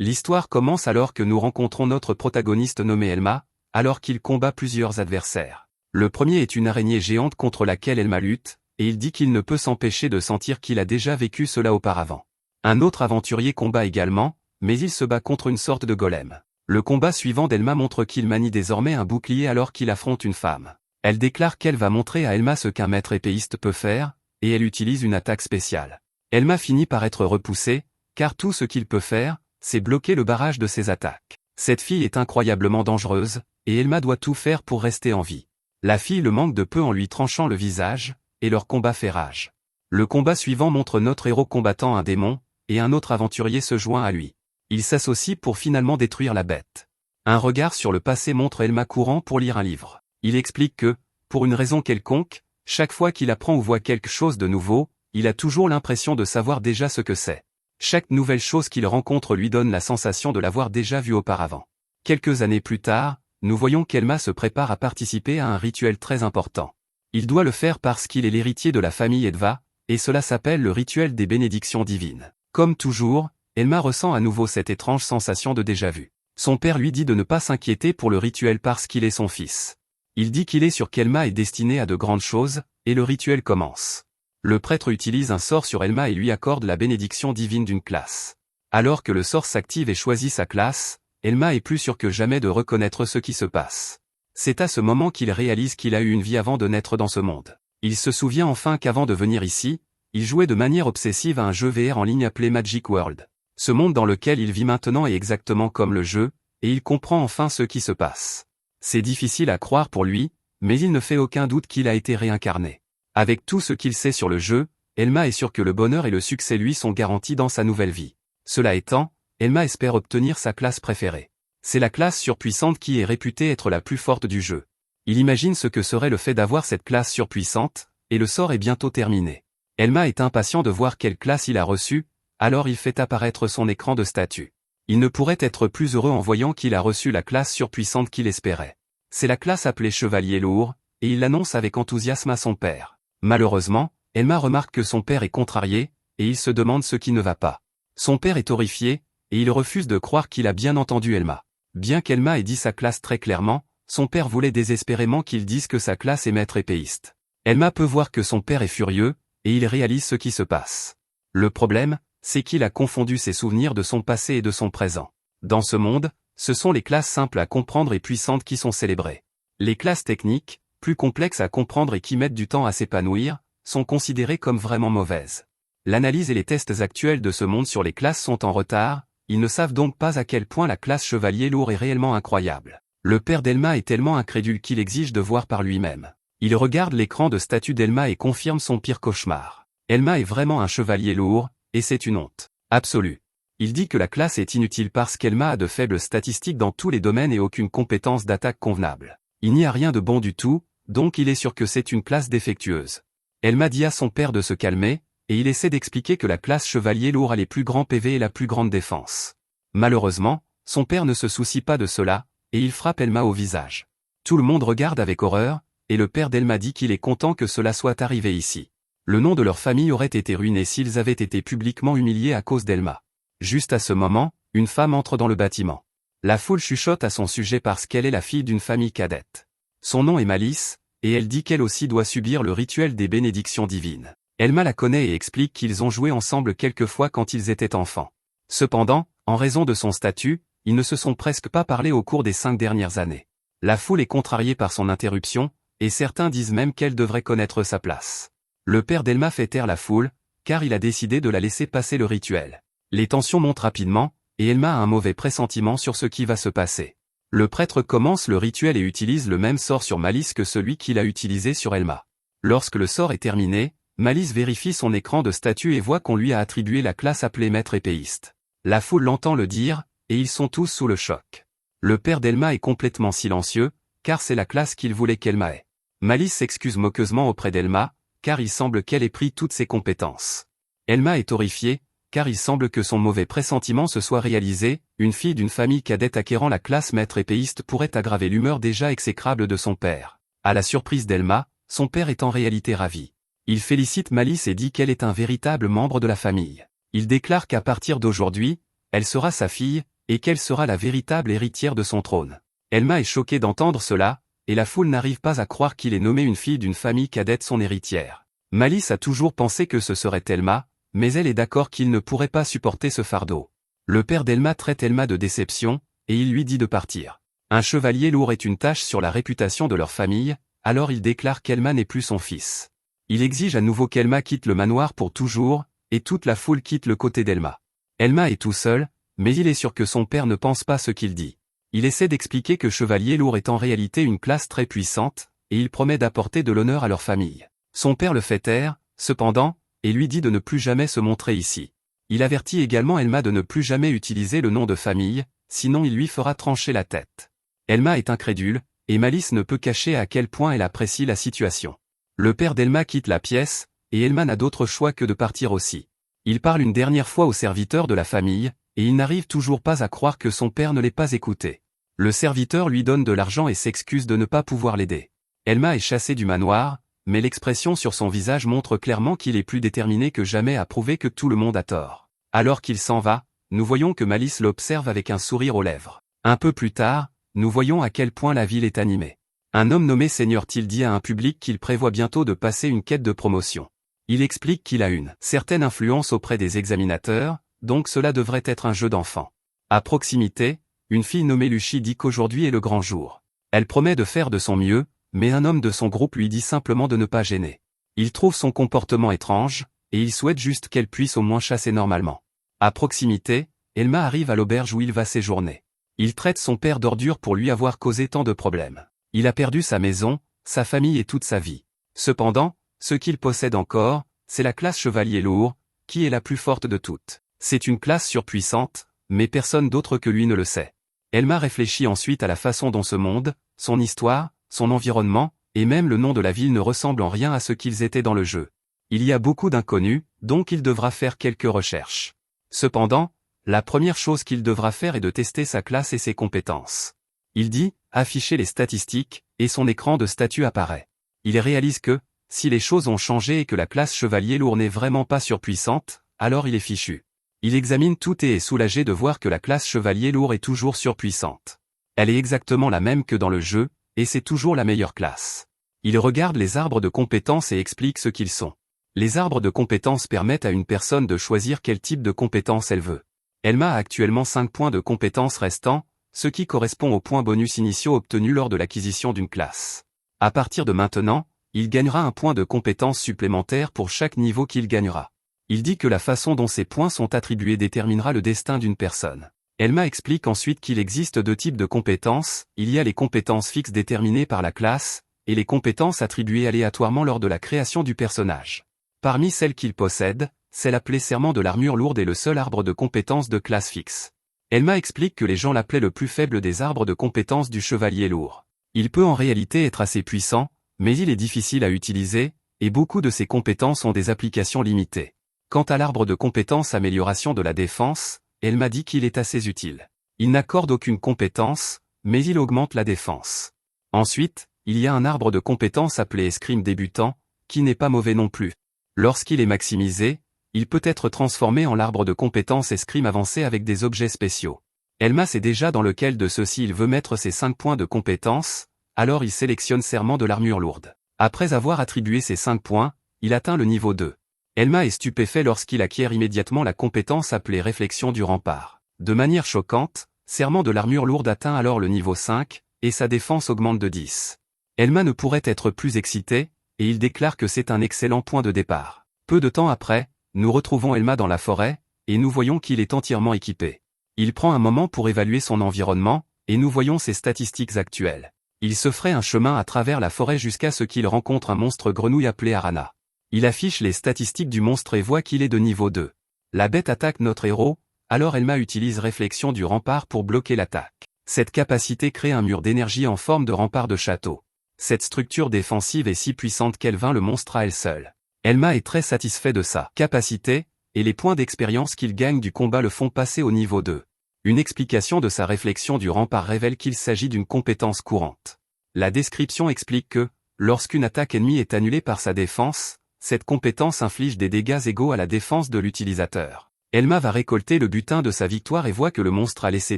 L'histoire commence alors que nous rencontrons notre protagoniste nommé Elma, alors qu'il combat plusieurs adversaires. Le premier est une araignée géante contre laquelle Elma lutte, et il dit qu'il ne peut s'empêcher de sentir qu'il a déjà vécu cela auparavant. Un autre aventurier combat également, mais il se bat contre une sorte de golem. Le combat suivant d'Elma montre qu'il manie désormais un bouclier alors qu'il affronte une femme. Elle déclare qu'elle va montrer à Elma ce qu'un maître épéiste peut faire, et elle utilise une attaque spéciale. Elma finit par être repoussée, car tout ce qu'il peut faire, c'est bloquer le barrage de ses attaques. Cette fille est incroyablement dangereuse, et Elma doit tout faire pour rester en vie. La fille le manque de peu en lui tranchant le visage, et leur combat fait rage. Le combat suivant montre notre héros combattant un démon, et un autre aventurier se joint à lui. Ils s'associent pour finalement détruire la bête. Un regard sur le passé montre Elma courant pour lire un livre. Il explique que, pour une raison quelconque, chaque fois qu'il apprend ou voit quelque chose de nouveau, il a toujours l'impression de savoir déjà ce que c'est. Chaque nouvelle chose qu'il rencontre lui donne la sensation de l'avoir déjà vu auparavant. Quelques années plus tard, nous voyons qu'Elma se prépare à participer à un rituel très important. Il doit le faire parce qu'il est l'héritier de la famille Edva, et cela s'appelle le rituel des bénédictions divines. Comme toujours, Elma ressent à nouveau cette étrange sensation de déjà-vu. Son père lui dit de ne pas s'inquiéter pour le rituel parce qu'il est son fils. Il dit qu'il est sûr qu'Elma est destinée à de grandes choses, et le rituel commence. Le prêtre utilise un sort sur Elma et lui accorde la bénédiction divine d'une classe. Alors que le sort s'active et choisit sa classe, Elma est plus sûre que jamais de reconnaître ce qui se passe. C'est à ce moment qu'il réalise qu'il a eu une vie avant de naître dans ce monde. Il se souvient enfin qu'avant de venir ici, il jouait de manière obsessive à un jeu VR en ligne appelé Magic World. Ce monde dans lequel il vit maintenant est exactement comme le jeu, et il comprend enfin ce qui se passe. C'est difficile à croire pour lui, mais il ne fait aucun doute qu'il a été réincarné. Avec tout ce qu'il sait sur le jeu, Elma est sûre que le bonheur et le succès lui sont garantis dans sa nouvelle vie. Cela étant, Elma espère obtenir sa classe préférée. C'est la classe surpuissante qui est réputée être la plus forte du jeu. Il imagine ce que serait le fait d'avoir cette classe surpuissante, et le sort est bientôt terminé. Elma est impatient de voir quelle classe il a reçue, alors il fait apparaître son écran de statut. Il ne pourrait être plus heureux en voyant qu'il a reçu la classe surpuissante qu'il espérait. C'est la classe appelée Chevalier Lourd, et il l'annonce avec enthousiasme à son père. Malheureusement, Elma remarque que son père est contrarié, et il se demande ce qui ne va pas. Son père est horrifié, et il refuse de croire qu'il a bien entendu Elma. Bien qu'Elma ait dit sa classe très clairement, son père voulait désespérément qu'il dise que sa classe est maître épéiste. Elma peut voir que son père est furieux, et il réalise ce qui se passe. Le problème, c'est qu'il a confondu ses souvenirs de son passé et de son présent. Dans ce monde, ce sont les classes simples à comprendre et puissantes qui sont célébrées. Les classes techniques, plus complexes à comprendre et qui mettent du temps à s'épanouir, sont considérées comme vraiment mauvaises. L'analyse et les tests actuels de ce monde sur les classes sont en retard, ils ne savent donc pas à quel point la classe Chevalier Lourd est réellement incroyable. Le père d'Elma est tellement incrédule qu'il exige de voir par lui-même. Il regarde l'écran de statut d'Elma et confirme son pire cauchemar. Elma est vraiment un Chevalier Lourd, et c'est une honte absolue. Il dit que la classe est inutile parce qu'Elma a de faibles statistiques dans tous les domaines et aucune compétence d'attaque convenable. Il n'y a rien de bon du tout, donc il est sûr que c'est une classe défectueuse. Elma dit à son père de se calmer, et il essaie d'expliquer que la classe Chevalier Lourd a les plus grands PV et la plus grande défense. Malheureusement, son père ne se soucie pas de cela, et il frappe Elma au visage. Tout le monde regarde avec horreur, et le père d'Elma dit qu'il est content que cela soit arrivé ici. Le nom de leur famille aurait été ruiné s'ils avaient été publiquement humiliés à cause d'Elma. Juste à ce moment, une femme entre dans le bâtiment. La foule chuchote à son sujet parce qu'elle est la fille d'une famille cadette. Son nom est Malice, et elle dit qu'elle aussi doit subir le rituel des bénédictions divines. Elma la connaît et explique qu'ils ont joué ensemble quelques fois quand ils étaient enfants. Cependant, en raison de son statut, ils ne se sont presque pas parlé au cours des 5 dernières années. La foule est contrariée par son interruption, et certains disent même qu'elle devrait connaître sa place. Le père d'Elma fait taire la foule, car il a décidé de la laisser passer le rituel. Les tensions montent rapidement, et Elma a un mauvais pressentiment sur ce qui va se passer. Le prêtre commence le rituel et utilise le même sort sur Malice que celui qu'il a utilisé sur Elma. Lorsque le sort est terminé, Malice vérifie son écran de statut et voit qu'on lui a attribué la classe appelée maître épéiste. La foule l'entend le dire, et ils sont tous sous le choc. Le père d'Elma est complètement silencieux, car c'est la classe qu'il voulait qu'Elma ait. Malice s'excuse moqueusement auprès d'Elma, car il semble qu'elle ait pris toutes ses compétences. Elma est horrifiée, car il semble que son mauvais pressentiment se soit réalisé, une fille d'une famille cadette acquérant la classe maître épéiste pourrait aggraver l'humeur déjà exécrable de son père. À la surprise d'Elma, son père est en réalité ravi. Il félicite Malice et dit qu'elle est un véritable membre de la famille. Il déclare qu'à partir d'aujourd'hui, Elle sera sa fille, et qu'elle sera la véritable héritière de son trône. Elma est choquée d'entendre cela, et la foule n'arrive pas à croire qu'il ait nommé une fille d'une famille cadette son héritière. Malice a toujours pensé que ce serait Elma, mais elle est d'accord qu'il ne pourrait pas supporter ce fardeau. Le père d'Elma traite Elma de déception, et il lui dit de partir. Un chevalier lourd est une tache sur la réputation de leur famille, alors il déclare qu'Elma n'est plus son fils. Il exige à nouveau qu'Elma quitte le manoir pour toujours, et toute la foule quitte le côté d'Elma. Elma est tout seul, mais il est sûr que son père ne pense pas ce qu'il dit. Il essaie d'expliquer que Chevalier Lourd est en réalité une classe très puissante, et il promet d'apporter de l'honneur à leur famille. Son père le fait taire, cependant, et lui dit de ne plus jamais se montrer ici. Il avertit également Elma de ne plus jamais utiliser le nom de famille, sinon il lui fera trancher la tête. Elma est incrédule, et Malice ne peut cacher à quel point elle apprécie la situation. Le père d'Elma quitte la pièce, et Elma n'a d'autre choix que de partir aussi. Il parle une dernière fois au serviteur de la famille, et il n'arrive toujours pas à croire que son père ne l'ait pas écouté. Le serviteur lui donne de l'argent et s'excuse de ne pas pouvoir l'aider. Elma est chassée du manoir, mais l'expression sur son visage montre clairement qu'il est plus déterminé que jamais à prouver que tout le monde a tort. Alors qu'il s'en va, nous voyons que Malice l'observe avec un sourire aux lèvres. Un peu plus tard, nous voyons à quel point la ville est animée. Un homme nommé Seigneur Till dit à un public qu'il prévoit bientôt de passer une quête de promotion. Il explique qu'il a une certaine influence auprès des examinateurs, donc cela devrait être un jeu d'enfant. À proximité, une fille nommée Lucie dit qu'aujourd'hui est le grand jour. Elle promet de faire de son mieux, mais un homme de son groupe lui dit simplement de ne pas gêner. Il trouve son comportement étrange, et il souhaite juste qu'elle puisse au moins chasser normalement. À proximité, Elma arrive à l'auberge où il va séjourner. Il traite son père d'ordure pour lui avoir causé tant de problèmes. Il a perdu sa maison, sa famille et toute sa vie. Cependant, ce qu'il possède encore, c'est la classe Chevalier Lourd, qui est la plus forte de toutes. C'est une classe surpuissante, mais personne d'autre que lui ne le sait. Elma réfléchit ensuite à la façon dont ce monde, son histoire, son environnement, et même le nom de la ville ne ressemblent en rien à ce qu'ils étaient dans le jeu. Il y a beaucoup d'inconnus, donc il devra faire quelques recherches. Cependant, la première chose qu'il devra faire est de tester sa classe et ses compétences. Il dit, afficher les statistiques, et son écran de statut apparaît. Il réalise que, si les choses ont changé et que la classe Chevalier Lourd n'est vraiment pas surpuissante, alors il est fichu. Il examine tout et est soulagé de voir que la classe Chevalier Lourd est toujours surpuissante. Elle est exactement la même que dans le jeu, et c'est toujours la meilleure classe. Il regarde les arbres de compétences et explique ce qu'ils sont. Les arbres de compétences permettent à une personne de choisir quel type de compétence elle veut. Elma a actuellement 5 points de compétences restants, ce qui correspond aux points bonus initiaux obtenus lors de l'acquisition d'une classe. À partir de maintenant, il gagnera un point de compétence supplémentaire pour chaque niveau qu'il gagnera. Il dit que la façon dont ces points sont attribués déterminera le destin d'une personne. Elma explique ensuite qu'il existe 2 types de compétences, il y a les compétences fixes déterminées par la classe, et les compétences attribuées aléatoirement lors de la création du personnage. Parmi celles qu'il possède, celle appelée Serment de l'armure lourde est le seul arbre de compétences de classe fixe. Elma explique que les gens l'appelaient le plus faible des arbres de compétences du chevalier lourd. Il peut en réalité être assez puissant, mais il est difficile à utiliser, et beaucoup de ses compétences ont des applications limitées. Quant à l'arbre de compétences amélioration de la défense, Elma dit qu'il est assez utile. Il n'accorde aucune compétence, mais il augmente la défense. Ensuite, il y a un arbre de compétences appelé escrime débutant, qui n'est pas mauvais non plus. Lorsqu'il est maximisé, il peut être transformé en l'arbre de compétences escrime avancé avec des objets spéciaux. Elma sait déjà dans lequel de ceux-ci il veut mettre ses 5 points de compétences, alors il sélectionne Serment de l'armure lourde. Après avoir attribué ses 5 points, il atteint le niveau 2. Elma est stupéfait lorsqu'il acquiert immédiatement la compétence appelée Réflexion du rempart. De manière choquante, Serment de l'armure lourde atteint alors le niveau 5, et sa défense augmente de 10. Elma ne pourrait être plus excitée, et il déclare que c'est un excellent point de départ. Peu de temps après, nous retrouvons Elma dans la forêt, et nous voyons qu'il est entièrement équipé. Il prend un moment pour évaluer son environnement, et nous voyons ses statistiques actuelles. Il se ferait un chemin à travers la forêt jusqu'à ce qu'il rencontre un monstre grenouille appelé Arana. Il affiche les statistiques du monstre et voit qu'il est de niveau 2. La bête attaque notre héros, alors Elma utilise Réflexion du rempart pour bloquer l'attaque. Cette capacité crée un mur d'énergie en forme de rempart de château. Cette structure défensive est si puissante qu'elle vainc le monstre à elle seule. Elma est très satisfait de sa capacité, et les points d'expérience qu'il gagne du combat le font passer au niveau 2. Une explication de sa réflexion du rempart révèle qu'il s'agit d'une compétence courante. La description explique que, lorsqu'une attaque ennemie est annulée par sa défense, cette compétence inflige des dégâts égaux à la défense de l'utilisateur. Elma va récolter le butin de sa victoire et voit que le monstre a laissé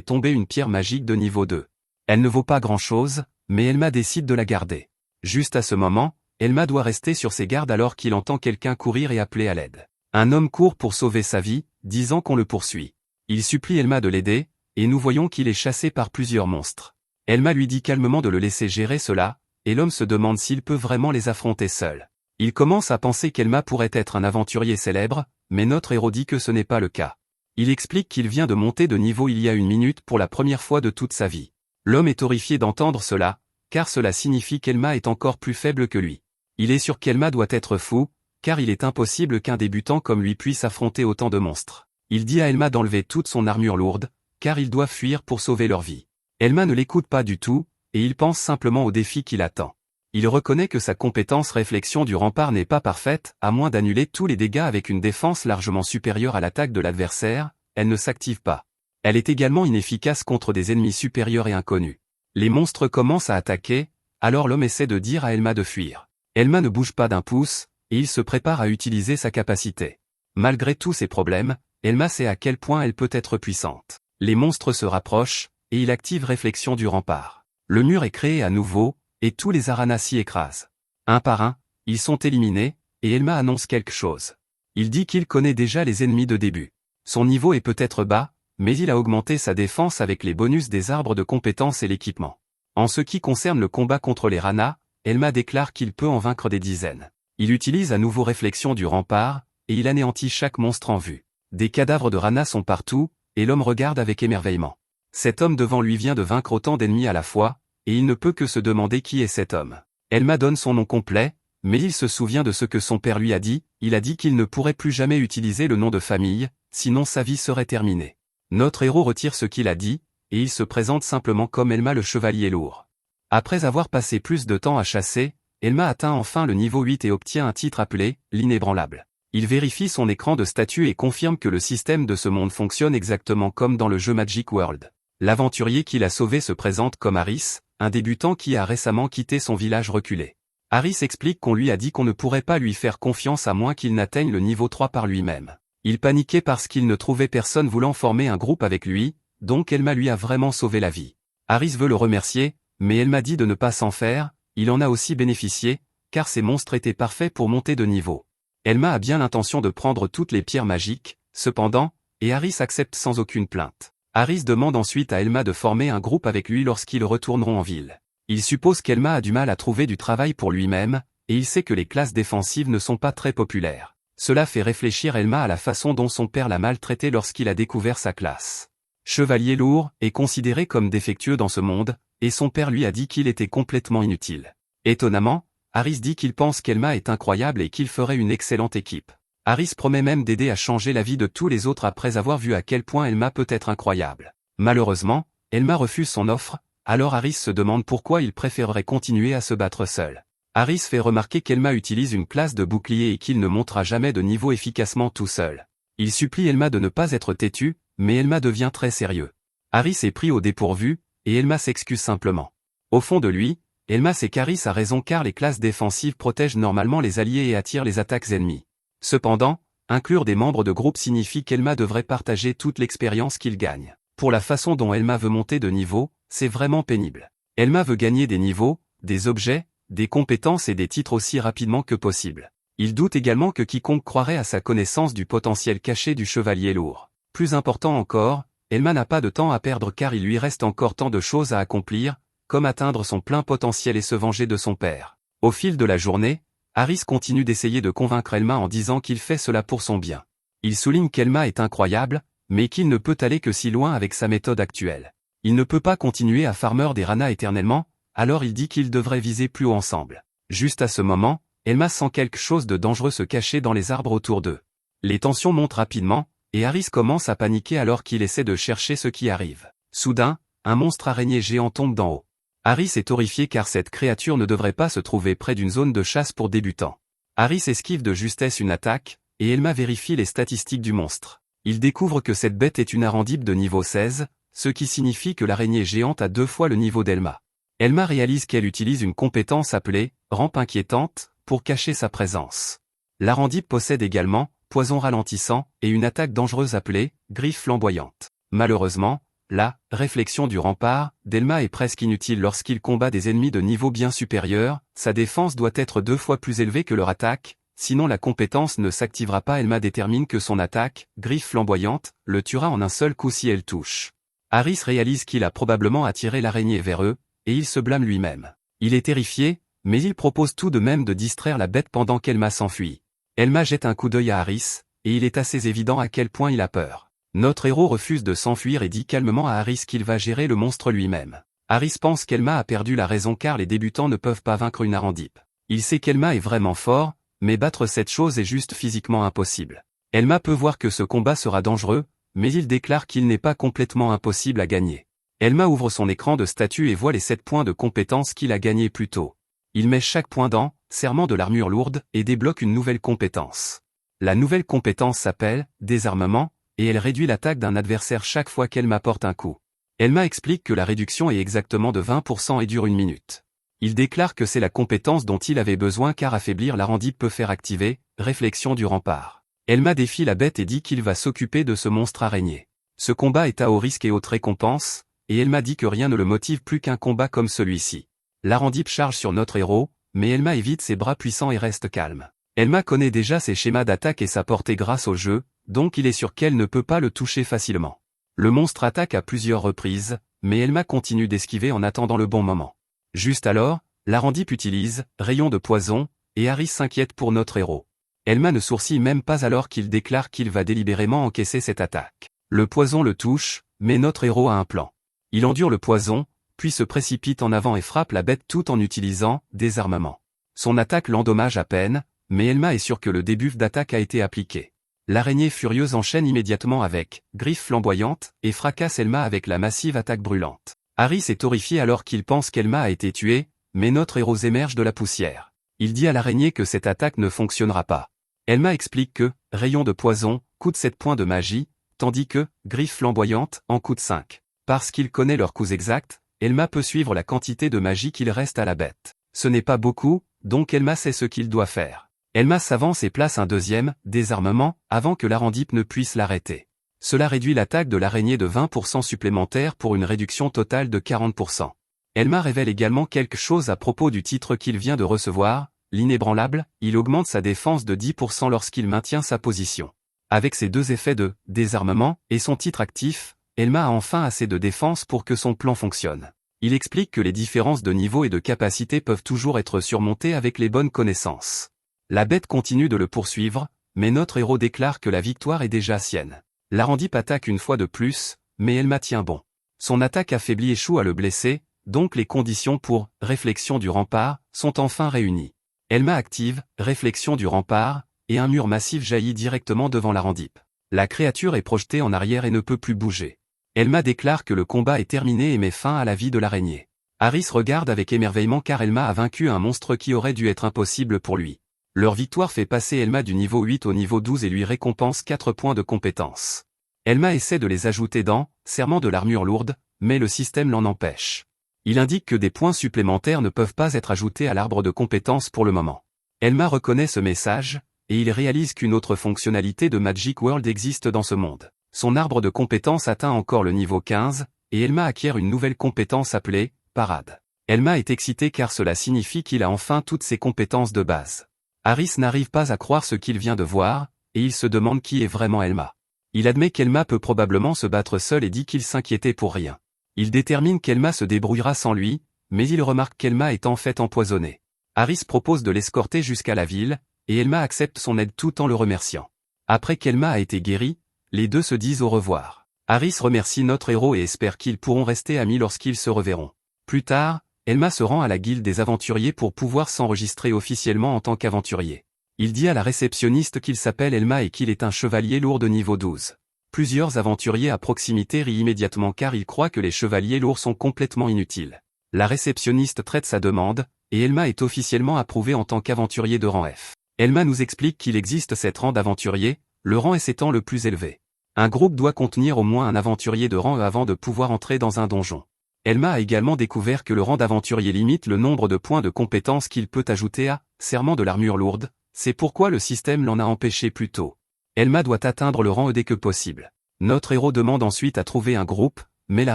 tomber une pierre magique de niveau 2. Elle ne vaut pas grand-chose, mais Elma décide de la garder. Juste à ce moment, Elma doit rester sur ses gardes alors qu'il entend quelqu'un courir et appeler à l'aide. Un homme court pour sauver sa vie, disant qu'on le poursuit. Il supplie Elma de l'aider, et nous voyons qu'il est chassé par plusieurs monstres. Elma lui dit calmement de le laisser gérer cela, et l'homme se demande s'il peut vraiment les affronter seul. Il commence à penser qu'Elma pourrait être un aventurier célèbre, mais notre héros dit que ce n'est pas le cas. Il explique qu'il vient de monter de niveau il y a une minute pour la première fois de toute sa vie. L'homme est horrifié d'entendre cela, car cela signifie qu'Elma est encore plus faible que lui. Il est sûr qu'Elma doit être fou, car il est impossible qu'un débutant comme lui puisse affronter autant de monstres. Il dit à Elma d'enlever toute son armure lourde, car ils doivent fuir pour sauver leur vie. Elma ne l'écoute pas du tout, et il pense simplement au défi qui l'attend. Il reconnaît que sa compétence réflexion du rempart n'est pas parfaite, à moins d'annuler tous les dégâts avec une défense largement supérieure à l'attaque de l'adversaire, elle ne s'active pas. Elle est également inefficace contre des ennemis supérieurs et inconnus. Les monstres commencent à attaquer, alors l'homme essaie de dire à Elma de fuir. Elma ne bouge pas d'un pouce, et il se prépare à utiliser sa capacité. Malgré tous ces problèmes, Elma sait à quel point elle peut être puissante. Les monstres se rapprochent, et il active réflexion du rempart. Le mur est créé à nouveau, et tous les aranas s'y écrasent. Un par un, ils sont éliminés, et Elma annonce quelque chose. Il dit qu'il connaît déjà les ennemis de début. Son niveau est peut-être bas, mais il a augmenté sa défense avec les bonus des arbres de compétences et l'équipement. En ce qui concerne le combat contre les ranas, Elma déclare qu'il peut en vaincre des dizaines. Il utilise à nouveau réflexion du rempart, et il anéantit chaque monstre en vue. Des cadavres de ranas sont partout, et l'homme regarde avec émerveillement. Cet homme devant lui vient de vaincre autant d'ennemis à la fois, et il ne peut que se demander qui est cet homme. Elma donne son nom complet, mais il se souvient de ce que son père lui a dit, il a dit qu'il ne pourrait plus jamais utiliser le nom de famille, sinon sa vie serait terminée. Notre héros retire ce qu'il a dit, et il se présente simplement comme Elma le chevalier lourd. Après avoir passé plus de temps à chasser, Elma atteint enfin le niveau 8 et obtient un titre appelé « l'inébranlable ». Il vérifie son écran de statut et confirme que le système de ce monde fonctionne exactement comme dans le jeu Magic World. L'aventurier qui l'a sauvé se présente comme Harris, un débutant qui a récemment quitté son village reculé. Harris explique qu'on lui a dit qu'on ne pourrait pas lui faire confiance à moins qu'il n'atteigne le niveau 3 par lui-même. Il paniquait parce qu'il ne trouvait personne voulant former un groupe avec lui, donc Elma lui a vraiment sauvé la vie. Harris veut le remercier, mais Elma dit de ne pas s'en faire, il en a aussi bénéficié, car ces monstres étaient parfaits pour monter de niveau. Elma a bien l'intention de prendre toutes les pierres magiques, cependant, et Harris accepte sans aucune plainte. Harris demande ensuite à Elma de former un groupe avec lui lorsqu'ils retourneront en ville. Il suppose qu'Elma a du mal à trouver du travail pour lui-même, et il sait que les classes défensives ne sont pas très populaires. Cela fait réfléchir Elma à la façon dont son père l'a maltraité lorsqu'il a découvert sa classe. Chevalier lourd est considéré comme défectueux dans ce monde, et son père lui a dit qu'il était complètement inutile. Étonnamment, Harris dit qu'il pense qu'Elma est incroyable et qu'il ferait une excellente équipe. Harris promet même d'aider à changer la vie de tous les autres après avoir vu à quel point Elma peut être incroyable. Malheureusement, Elma refuse son offre, alors Harris se demande pourquoi il préférerait continuer à se battre seul. Harris fait remarquer qu'Elma utilise une classe de bouclier et qu'il ne montera jamais de niveau efficacement tout seul. Il supplie Elma de ne pas être têtue, mais Elma devient très sérieux. Harris est pris au dépourvu, et Elma s'excuse simplement. Au fond de lui, Elma sait qu'Harris a raison car les classes défensives protègent normalement les alliés et attirent les attaques ennemies. Cependant, inclure des membres de groupe signifie qu'Elma devrait partager toute l'expérience qu'il gagne. Pour la façon dont Elma veut monter de niveau, c'est vraiment pénible. Elma veut gagner des niveaux, des objets, des compétences et des titres aussi rapidement que possible. Il doute également que quiconque croirait à sa connaissance du potentiel caché du chevalier lourd. Plus important encore, Elma n'a pas de temps à perdre car il lui reste encore tant de choses à accomplir, comme atteindre son plein potentiel et se venger de son père. Au fil de la journée, Harris continue d'essayer de convaincre Elma en disant qu'il fait cela pour son bien. Il souligne qu'Elma est incroyable, mais qu'il ne peut aller que si loin avec sa méthode actuelle. Il ne peut pas continuer à farmer des ranas éternellement, alors il dit qu'ils devraient viser plus haut ensemble. Juste à ce moment, Elma sent quelque chose de dangereux se cacher dans les arbres autour d'eux. Les tensions montent rapidement, et Harris commence à paniquer alors qu'il essaie de chercher ce qui arrive. Soudain, un monstre araignée géant tombe d'en haut. Harris est horrifié car cette créature ne devrait pas se trouver près d'une zone de chasse pour débutants. Harris esquive de justesse une attaque, et Elma vérifie les statistiques du monstre. Il découvre que cette bête est une arandipe de niveau 16, ce qui signifie que l'araignée géante a 2 fois le niveau d'Elma. Elma réalise qu'elle utilise une compétence appelée « rampe inquiétante » pour cacher sa présence. L'arandipe possède également, poison ralentissant, et une attaque dangereuse appelée griffe flamboyante. Malheureusement, la réflexion du rempart d'Elma est presque inutile lorsqu'il combat des ennemis de niveau bien supérieur, sa défense doit être 2 fois plus élevée que leur attaque, sinon la compétence ne s'activera pas. Elma détermine que son attaque, griffe flamboyante, le tuera en un seul coup si elle touche. Harris réalise qu'il a probablement attiré l'araignée vers eux, et il se blâme lui-même. Il est terrifié, mais il propose tout de même de distraire la bête pendant qu'Elma s'enfuit. Elma jette un coup d'œil à Harris, et il est assez évident à quel point il a peur. Notre héros refuse de s'enfuir et dit calmement à Harris qu'il va gérer le monstre lui-même. Harris pense qu'Elma a perdu la raison car les débutants ne peuvent pas vaincre une Arandipe. Il sait qu'Elma est vraiment fort, mais battre cette chose est juste physiquement impossible. Elma peut voir que ce combat sera dangereux, mais il déclare qu'il n'est pas complètement impossible à gagner. Elma ouvre son écran de statut et voit les 7 points de compétence qu'il a gagnés plus tôt. Il met chaque point dans serment de l'armure lourde et débloque une nouvelle compétence. La nouvelle compétence s'appelle désarmement, et elle réduit l'attaque d'un adversaire chaque fois qu'Elma porte un coup. Elma explique que la réduction est exactement de 20% et dure 1 minute. Il déclare que c'est la compétence dont il avait besoin car affaiblir l'Arandipe peut faire activer réflexion du rempart. Elma défie la bête et dit qu'il va s'occuper de ce monstre araignée. Ce combat est à haut risque et haute récompense, et Elma dit que rien ne le motive plus qu'un combat comme celui-ci. L'Arandipe charge sur notre héros, mais Elma évite ses bras puissants et reste calme. Elma connaît déjà ses schémas d'attaque et sa portée grâce au jeu, donc il est sûr qu'elle ne peut pas le toucher facilement. Le monstre attaque à plusieurs reprises, mais Elma continue d'esquiver en attendant le bon moment. Juste alors, l'Arandipe utilise rayon de poison, et Harris s'inquiète pour notre héros. Elma ne sourcille même pas alors qu'il déclare qu'il va délibérément encaisser cette attaque. Le poison le touche, mais notre héros a un plan. Il endure le poison, puis se précipite en avant et frappe la bête tout en utilisant désarmement. Son attaque l'endommage à peine, mais Elma est sûre que le debuff d'attaque a été appliqué. L'araignée furieuse enchaîne immédiatement avec griffe flamboyante et fracasse Elma avec la massive attaque brûlante. Harris est horrifié alors qu'il pense qu'Elma a été tuée, mais notre héros émerge de la poussière. Il dit à l'araignée que cette attaque ne fonctionnera pas. Elma explique que rayon de poison coûte 7 points de magie, tandis que griffe flamboyante en coûte 5. Parce qu'il connaît leurs coûts exacts, Elma peut suivre la quantité de magie qu'il reste à la bête. Ce n'est pas beaucoup, donc Elma sait ce qu'il doit faire. Elma s'avance et place un deuxième désarmement avant que l'Arandipe ne puisse l'arrêter. Cela réduit l'attaque de l'araignée de 20% supplémentaire pour une réduction totale de 40%. Elma révèle également quelque chose à propos du titre qu'il vient de recevoir, l'inébranlable, il augmente sa défense de 10% lorsqu'il maintient sa position. Avec ces 2 effets de désarmement et son titre actif, Elma a enfin assez de défense pour que son plan fonctionne. Il explique que les différences de niveau et de capacité peuvent toujours être surmontées avec les bonnes connaissances. La bête continue de le poursuivre, mais notre héros déclare que la victoire est déjà sienne. L'Arandipe attaque une fois de plus, mais Elma tient bon. Son attaque affaiblie échoue à le blesser, donc les conditions pour réflexion du rempart sont enfin réunies. Elma active réflexion du rempart, et un mur massif jaillit directement devant l'Arandipe. La créature est projetée en arrière et ne peut plus bouger. Elma déclare que le combat est terminé et met fin à la vie de l'araignée. Harris regarde avec émerveillement car Elma a vaincu un monstre qui aurait dû être impossible pour lui. Leur victoire fait passer Elma du niveau 8 au niveau 12 et lui récompense 4 points de compétence. Elma essaie de les ajouter dans serment de l'armure lourde, mais le système l'en empêche. Il indique que des points supplémentaires ne peuvent pas être ajoutés à l'arbre de compétences pour le moment. Elma reconnaît ce message, et il réalise qu'une autre fonctionnalité de Magic World existe dans ce monde. Son arbre de compétences atteint encore le niveau 15, et Elma acquiert une nouvelle compétence appelée Parade. Elma est excitée car cela signifie qu'il a enfin toutes ses compétences de base. Harris n'arrive pas à croire ce qu'il vient de voir, et il se demande qui est vraiment Elma. Il admet qu'Elma peut probablement se battre seule et dit qu'il s'inquiétait pour rien. Il détermine qu'Elma se débrouillera sans lui, mais il remarque qu'Elma est en fait empoisonnée. Harris propose de l'escorter jusqu'à la ville, et Elma accepte son aide tout en le remerciant. Après qu'Elma a été guérie, les deux se disent au revoir. Harris remercie notre héros et espère qu'ils pourront rester amis lorsqu'ils se reverront. Plus tard, Elma se rend à la guilde des aventuriers pour pouvoir s'enregistrer officiellement en tant qu'aventurier. Il dit à la réceptionniste qu'il s'appelle Elma et qu'il est un chevalier lourd de niveau 12. Plusieurs aventuriers à proximité rient immédiatement car ils croient que les chevaliers lourds sont complètement inutiles. La réceptionniste traite sa demande, et Elma est officiellement approuvée en tant qu'aventurier de rang F. Elma nous explique qu'il existe 7 rangs d'aventurier, le rang S étant le plus élevé. Un groupe doit contenir au moins un aventurier de rang E avant de pouvoir entrer dans un donjon. Elma a également découvert que le rang d'aventurier limite le nombre de points de compétence qu'il peut ajouter à serment de l'armure lourde, c'est pourquoi le système l'en a empêché plus tôt. Elma doit atteindre le rang E dès que possible. Notre héros demande ensuite à trouver un groupe, mais la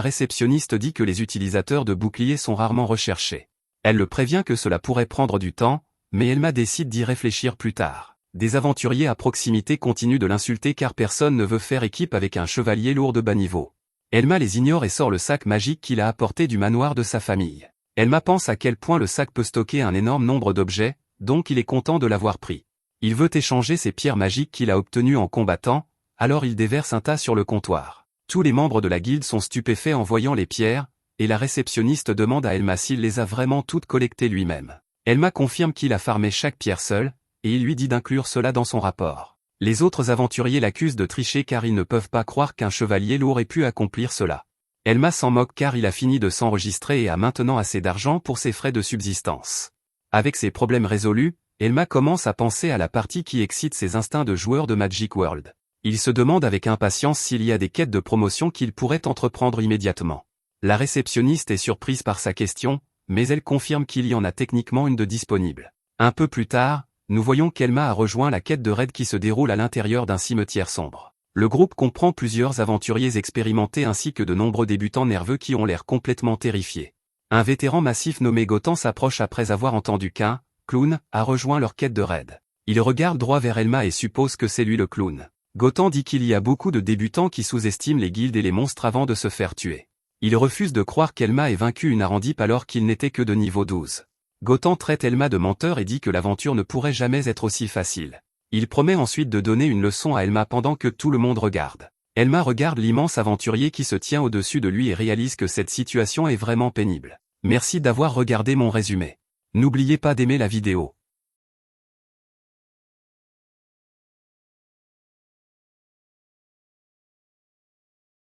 réceptionniste dit que les utilisateurs de boucliers sont rarement recherchés. Elle le prévient que cela pourrait prendre du temps, mais Elma décide d'y réfléchir plus tard. Des aventuriers à proximité continuent de l'insulter car personne ne veut faire équipe avec un chevalier lourd de bas niveau. Elma les ignore et sort le sac magique qu'il a apporté du manoir de sa famille. Elma pense à quel point le sac peut stocker un énorme nombre d'objets, donc il est content de l'avoir pris. Il veut échanger ces pierres magiques qu'il a obtenues en combattant, alors il déverse un tas sur le comptoir. Tous les membres de la guilde sont stupéfaits en voyant les pierres, et la réceptionniste demande à Elma s'il les a vraiment toutes collectées lui-même. Elma confirme qu'il a farmé chaque pierre seul, et il lui dit d'inclure cela dans son rapport. Les autres aventuriers l'accusent de tricher car ils ne peuvent pas croire qu'un chevalier lourd ait pu accomplir cela. Elma s'en moque car il a fini de s'enregistrer et a maintenant assez d'argent pour ses frais de subsistance. Avec ses problèmes résolus, Elma commence à penser à la partie qui excite ses instincts de joueur de Magic World. Il se demande avec impatience s'il y a des quêtes de promotion qu'il pourrait entreprendre immédiatement. La réceptionniste est surprise par sa question, mais elle confirme qu'il y en a techniquement une de disponible. Un peu plus tard, nous voyons qu'Elma a rejoint la quête de raid qui se déroule à l'intérieur d'un cimetière sombre. Le groupe comprend plusieurs aventuriers expérimentés ainsi que de nombreux débutants nerveux qui ont l'air complètement terrifiés. Un vétéran massif nommé Gotan s'approche après avoir entendu qu'un clown a rejoint leur quête de raid. Il regarde droit vers Elma et suppose que c'est lui le clown. Gotan dit qu'il y a beaucoup de débutants qui sous-estiment les guildes et les monstres avant de se faire tuer. Il refuse de croire qu'Elma ait vaincu une Arandip alors qu'il n'était que de niveau 12. Gotan traite Elma de menteur et dit que l'aventure ne pourrait jamais être aussi facile. Il promet ensuite de donner une leçon à Elma pendant que tout le monde regarde. Elma regarde l'immense aventurier qui se tient au-dessus de lui et réalise que cette situation est vraiment pénible. Merci d'avoir regardé mon résumé. N'oubliez pas d'aimer la vidéo.